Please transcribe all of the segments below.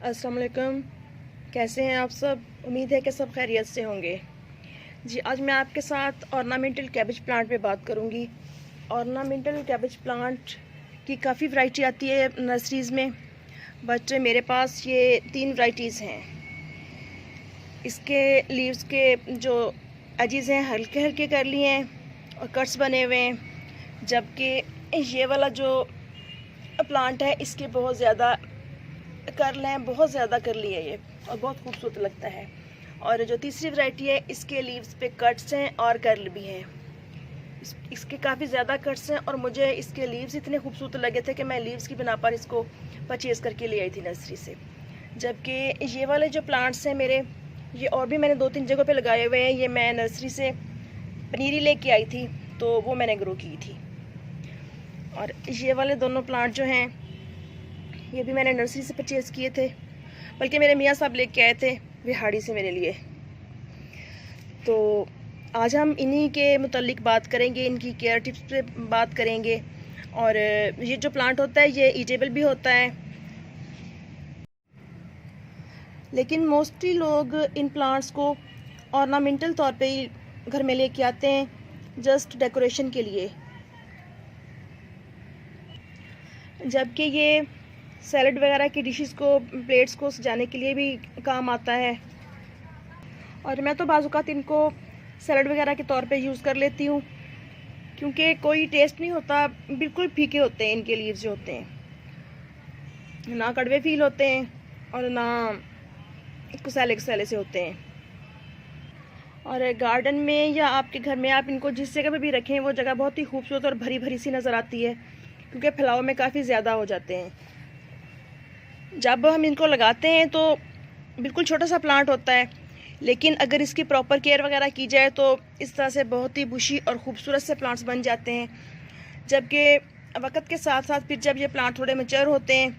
अस्सलाम वालेकुम। कैसे हैं आप सब? उम्मीद है कि सब खैरियत से होंगे। जी, आज मैं आपके साथ ऑर्नामेंटल कैबेज प्लांट पे बात करूंगी। ऑर्नामेंटल कैबेज प्लांट की काफ़ी वैरायटी आती है नर्सरीज़ में, बट मेरे पास ये 3 वैरायटीज़ हैं। इसके लीव्स के जो एजेस हैं हल्के हल्के कर लिए हैं और कट्स बने हुए हैं, जबकि ये वाला जो प्लांट है इसके बहुत ज़्यादा कर्ल हैं, बहुत ज़्यादा कर्ली है ये और बहुत खूबसूरत लगता है। और जो तीसरी वैरायटी है इसके लीव्स पे कट्स हैं और कर्ल भी हैं। इसके काफ़ी ज़्यादा कट्स हैं और मुझे इसके लीव्स इतने खूबसूरत लगे थे कि मैं लीव्स की बिना पर इसको परचेज़ करके ले आई थी नर्सरी से। जबकि ये वाले जो प्लांट्स हैं मेरे, ये और भी मैंने 2-3 जगहों पे लगाए हुए हैं। ये मैं नर्सरी से पनीरी लेके आई थी तो वो मैंने ग्रो की थी। और ये वाले दोनों प्लांट जो हैं ये भी मैंने नर्सरी से परचेज़ किए थे, बल्कि मेरे मियाँ साहब लेके आए थे विहाड़ी से मेरे लिए। तो आज हम इन्हीं के मुतालिक बात करेंगे, इनकी केयर टिप्स पे बात करेंगे। और ये जो प्लांट होता है ये ईटेबल भी होता है, लेकिन मोस्टली लोग इन प्लांट्स को ऑर्नामेंटल तौर पे ही घर में लेके आते हैं, जस्ट डेकोरेशन के लिए। जबकि ये सैलड वगैरह की डिशेस को, प्लेट्स को सजाने के लिए भी काम आता है। और मैं तो बाज़ औक़ात इनको सैलड वगैरह के तौर पे यूज़ कर लेती हूँ, क्योंकि कोई टेस्ट नहीं होता, बिल्कुल फीके होते हैं इनके लीव्स जो होते हैं, ना कड़वे फील होते हैं और ना कुसैले कुसैले से होते हैं। और गार्डन में या आपके घर में आप इनको जिस जगह पे भी रखें वो जगह बहुत ही खूबसूरत और भरी भरी सी नज़र आती है, क्योंकि फैलाव में काफ़ी ज़्यादा हो जाते हैं। जब हम इनको लगाते हैं तो बिल्कुल छोटा सा प्लांट होता है, लेकिन अगर इसकी प्रॉपर केयर वगैरह की जाए तो इस तरह से बहुत ही बुशी और ख़ूबसूरत से प्लांट्स बन जाते हैं। जबकि वक्त के साथ साथ फिर जब ये प्लांट थोड़े मैच्योर होते हैं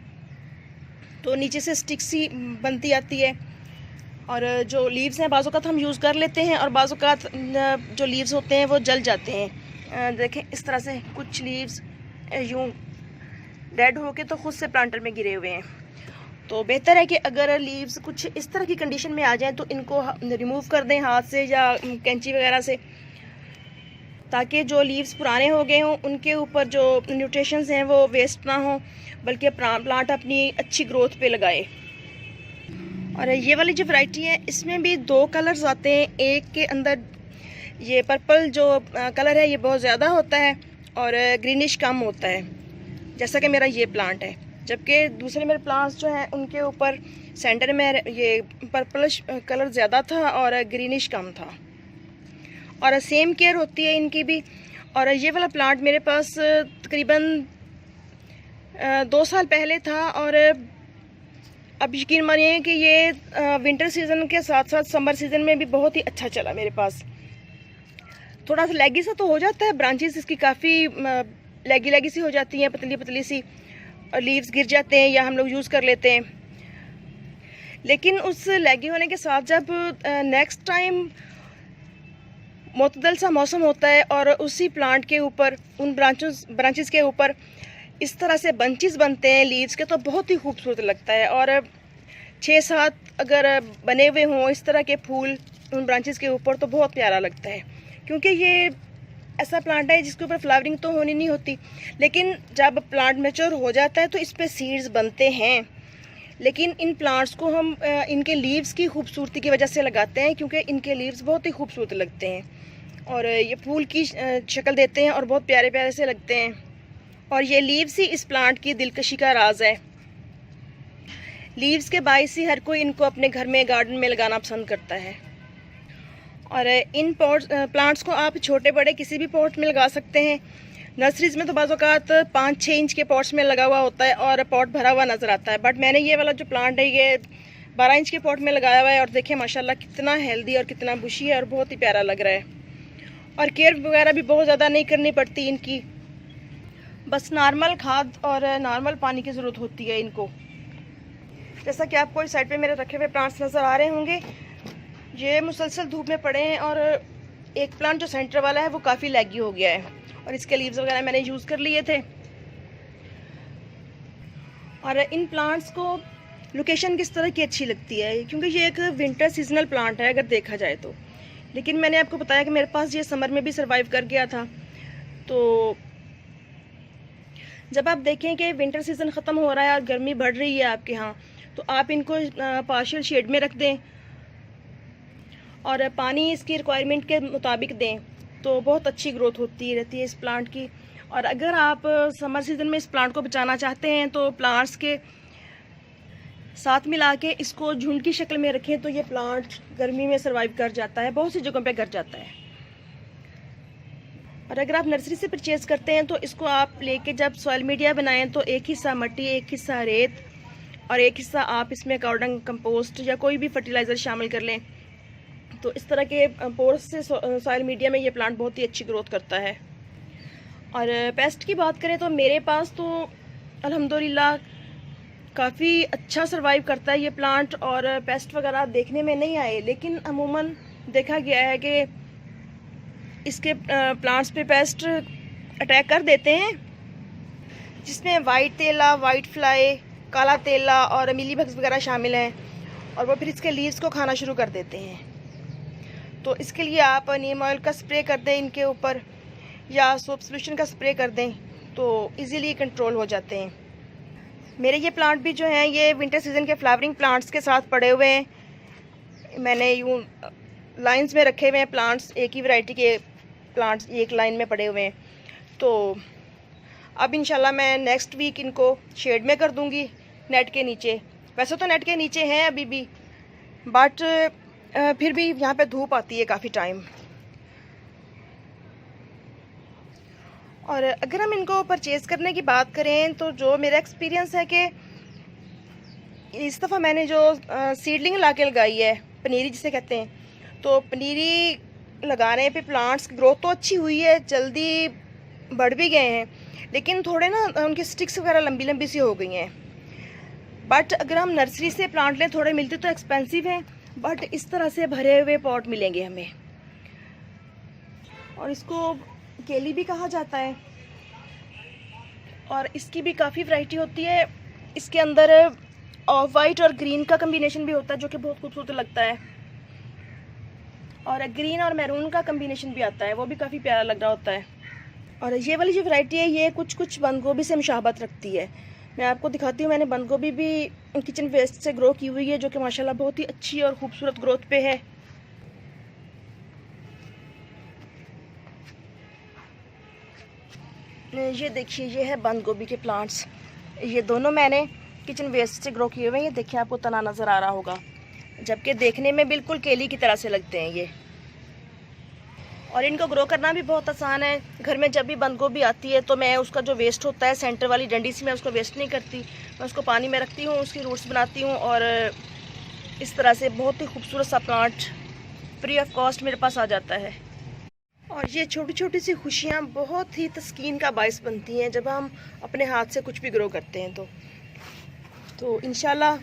तो नीचे से स्टिक्स सी बनती आती है, और जो लीव्स हैं बाज़ औक़ात हम यूज़ कर लेते हैं और बाज़ औक़ात जो लीव्स होते हैं वो जल जाते हैं। देखें इस तरह से कुछ लीव्स यूँ डेड होके तो ख़ुद से प्लांटर में गिरे हुए हैं। तो बेहतर है कि अगर लीव्स कुछ इस तरह की कंडीशन में आ जाएं तो इनको रिमूव कर दें हाथ से या कैंची वगैरह से, ताकि जो लीव्स पुराने हो गए हों उनके ऊपर जो न्यूट्रिशंस हैं वो वेस्ट ना हो, बल्कि प्लांट अपनी अच्छी ग्रोथ पे लगाए। और ये वाली जो वैरायटी है इसमें भी 2 कलर्स आते हैं। एक के अंदर ये पर्पल जो कलर है ये बहुत ज़्यादा होता है और ग्रीनिश कम होता है, जैसा कि मेरा ये प्लांट है। जबकि दूसरे मेरे प्लांट्स जो हैं उनके ऊपर सेंटर में ये पर्पलिश कलर ज़्यादा था और ग्रीनिश कम था, और सेम केयर होती है इनकी भी। और ये वाला प्लांट मेरे पास तकरीबन 2 साल पहले था, और अब यकीन मानिए कि ये विंटर सीज़न के साथ साथ समर सीज़न में भी बहुत ही अच्छा चला मेरे पास। थोड़ा सा लैगी सा तो हो जाता है, ब्रांचेस इसकी काफ़ी लैगी लैगी सी हो जाती हैं, पतली पतली सी, और लीव्स गिर जाते हैं या हम लोग यूज़ कर लेते हैं। लेकिन उस लैगी होने के साथ जब नेक्स्ट टाइम मुतदल सा मौसम होता है और उसी प्लांट के ऊपर, उन ब्रांचेस के ऊपर इस तरह से बंचेस बनते हैं लीव्स के, तो बहुत ही खूबसूरत लगता है। और 6-7 अगर बने हुए हों इस तरह के फूल उन ब्रांचेस के ऊपर तो बहुत प्यारा लगता है, क्योंकि ये ऐसा प्लांट है जिसके ऊपर फ्लावरिंग तो होनी नहीं होती, लेकिन जब प्लांट मैच्योर हो जाता है तो इस पे सीड्स बनते हैं। लेकिन इन प्लांट्स को हम इनके लीव्स की खूबसूरती की वजह से लगाते हैं, क्योंकि इनके लीव्स बहुत ही खूबसूरत लगते हैं और ये फूल की शक्ल देते हैं और बहुत प्यारे प्यारे से लगते हैं। और ये लीव्स ही इस प्लांट की दिलकशी का राज है। लीव्स के बायस ही हर कोई इनको अपने घर में, गार्डन में लगाना पसंद करता है। और इन प्लांट्स को आप छोटे बड़े किसी भी पॉट में लगा सकते हैं। नर्सरीज़ में तो बाज़ औक़ात 5-6 इंच के पॉट्स में लगा हुआ होता है और पॉट भरा हुआ नज़र आता है, बट मैंने ये वाला जो प्लांट है ये 12 इंच के पॉट में लगाया हुआ है, और देखिए माशाल्लाह कितना हेल्दी और कितना बुशी है और बहुत ही प्यारा लग रहा है। और केयर वगैरह भी बहुत ज़्यादा नहीं करनी पड़ती इनकी, बस नॉर्मल खाद और नॉर्मल पानी की ज़रूरत होती है इनको। जैसा कि आपको इस साइड पे मेरे रखे हुए प्लांट्स नज़र आ रहे होंगे, ये मुसलसल धूप में पड़े हैं, और एक प्लांट जो सेंटर वाला है वो काफ़ी लैगी हो गया है और इसके लीव्स वगैरह मैंने यूज़ कर लिए थे। और इन प्लांट्स को लोकेशन किस तरह की अच्छी लगती है, क्योंकि ये एक विंटर सीजनल प्लांट है अगर देखा जाए तो। लेकिन मैंने आपको बताया कि मेरे पास ये समर में भी सर्वाइव कर गया था। तो जब आप देखें कि विंटर सीज़न ख़त्म हो रहा है और गर्मी बढ़ रही है आपके यहाँ, तो आप इनको पार्शियल शेड में रख दें और पानी इसकी रिक्वायरमेंट के मुताबिक दें, तो बहुत अच्छी ग्रोथ होती रहती है इस प्लांट की। और अगर आप समर सीज़न में इस प्लांट को बचाना चाहते हैं तो प्लांट्स के साथ मिला के इसको झुंड की शक्ल में रखें, तो ये प्लांट गर्मी में सर्वाइव कर जाता है, बहुत सी जगहों पे कर जाता है। और अगर आप नर्सरी से परचेज़ करते हैं तो इसको आप लेके जब सॉइल मीडिया बनाएं तो एक हिस्सा मट्टी, एक हिस्सा रेत और एक हिस्सा आप इसमें काउडंग कंपोस्ट या कोई भी फर्टिलाइज़र शामिल कर लें। तो इस तरह के पोर्स से सॉइल मीडिया में ये प्लांट बहुत ही अच्छी ग्रोथ करता है। और पेस्ट की बात करें तो मेरे पास तो अल्हम्दुलिल्लाह काफ़ी अच्छा सर्वाइव करता है ये प्लांट, और पेस्ट वगैरह देखने में नहीं आए, लेकिन अमूमन देखा गया है कि इसके प्लांट्स पे पेस्ट अटैक कर देते हैं, जिसमें वाइट तेला, वाइट फ्लाई, काला तेला और मिलीबग्स वगैरह शामिल हैं, और वो फिर इसके लीव्स को खाना शुरू कर देते हैं। तो इसके लिए आप नीम ऑयल का स्प्रे कर दें इनके ऊपर, या सोप सोल्यूशन का स्प्रे कर दें, तो इजीली कंट्रोल हो जाते हैं। मेरे ये प्लांट भी जो हैं ये विंटर सीज़न के फ्लावरिंग प्लांट्स के साथ पड़े हुए हैं। मैंने यूँ लाइंस में रखे हुए हैं प्लांट्स, एक ही वैरायटी के प्लांट्स एक लाइन में पड़े हुए हैं। तो अब इंशाल्लाह मैं नेक्स्ट वीक इनको शेड में कर दूंगी नेट के नीचे। वैसे तो नेट के नीचे हैं अभी भी, बट फिर भी यहाँ पे धूप आती है काफ़ी टाइम। और अगर हम इनको परचेज़ करने की बात करें तो जो मेरा एक्सपीरियंस है कि इस दफ़ा मैंने जो सीडलिंग ला के लगाई है, पनीरी जिसे कहते हैं, तो पनीरी लगाने पे प्लांट्स की ग्रोथ तो अच्छी हुई है, जल्दी बढ़ भी गए हैं, लेकिन थोड़े ना उनकी स्टिक्स वगैरह लंबी लंबी सी हो गई हैं। बट अगर हम नर्सरी से प्लांट लें, थोड़े मिलते तो एक्सपेंसिव हैं, बट इस तरह से भरे हुए पॉट मिलेंगे हमें। और इसको केली भी कहा जाता है, और इसकी भी काफ़ी वैरायटी होती है। इसके अंदर ऑफ वाइट और ग्रीन का कम्बिनेशन भी होता है, जो कि बहुत खूबसूरत लगता है, और ग्रीन और मैरून का कम्बिनेशन भी आता है, वो भी काफ़ी प्यारा लग रहा होता है। और ये वाली जो वैरायटी है ये कुछ कुछ बंद गोभी से मुशाबत रखती है। मैं आपको दिखाती हूँ, मैंने बंद गोभी भी किचन वेस्ट से ग्रो की हुई है, जो कि माशाल्लाह बहुत ही अच्छी और ख़ूबसूरत ग्रोथ पे है। ये देखिए, ये है बंद गोभी के प्लांट्स, ये दोनों मैंने किचन वेस्ट से ग्रो किए हुए हैं। ये देखिए, आपको तना नज़र आ रहा होगा, जबकि देखने में बिल्कुल केली की तरह से लगते हैं ये। और इनको ग्रो करना भी बहुत आसान है। घर में जब भी बंद गोभी आती है तो मैं उसका जो वेस्ट होता है, सेंटर वाली डंडी सी, मैं उसको वेस्ट नहीं करती, मैं उसको पानी में रखती हूँ, उसकी रूट्स बनाती हूँ, और इस तरह से बहुत ही खूबसूरत सा प्लांट फ्री ऑफ कॉस्ट मेरे पास आ जाता है। और ये छोटी छोटी सी खुशियाँ बहुत ही तस्कीन का बायस बनती हैं जब हम अपने हाथ से कुछ भी ग्रो करते हैं। तो इंशाल्लाह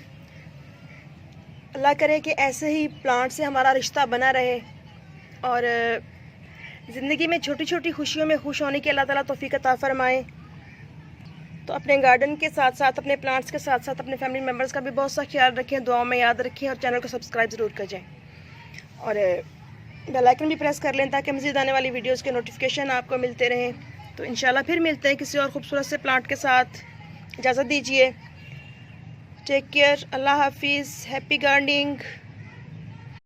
अल्लाह करे कि ऐसे ही प्लांट से हमारा रिश्ता बना रहे, और ज़िंदगी में छोटी छोटी खुशियों में खुश होने की अल्लाह ताला तौफीक अता फरमाए। तो अपने गार्डन के साथ साथ, अपने प्लांट्स के साथ साथ अपने फैमिली मेम्बर्स का भी बहुत सा ख्याल रखें, दुआओं में याद रखें, और चैनल को सब्सक्राइब ज़रूर कर जाएँ, और बेल आइकन भी प्रेस कर लें ताकि मज़ीद आने वाली वीडियोज़ के नोटिफिकेशन आपको मिलते रहें। तो इंशाल्लाह फिर मिलते हैं किसी और ख़ूबसूरत से प्लांट के साथ। इजाज़त दीजिए, टेक केयर, अल्लाह हाफिज़, हैप्पी गार्डनिंग।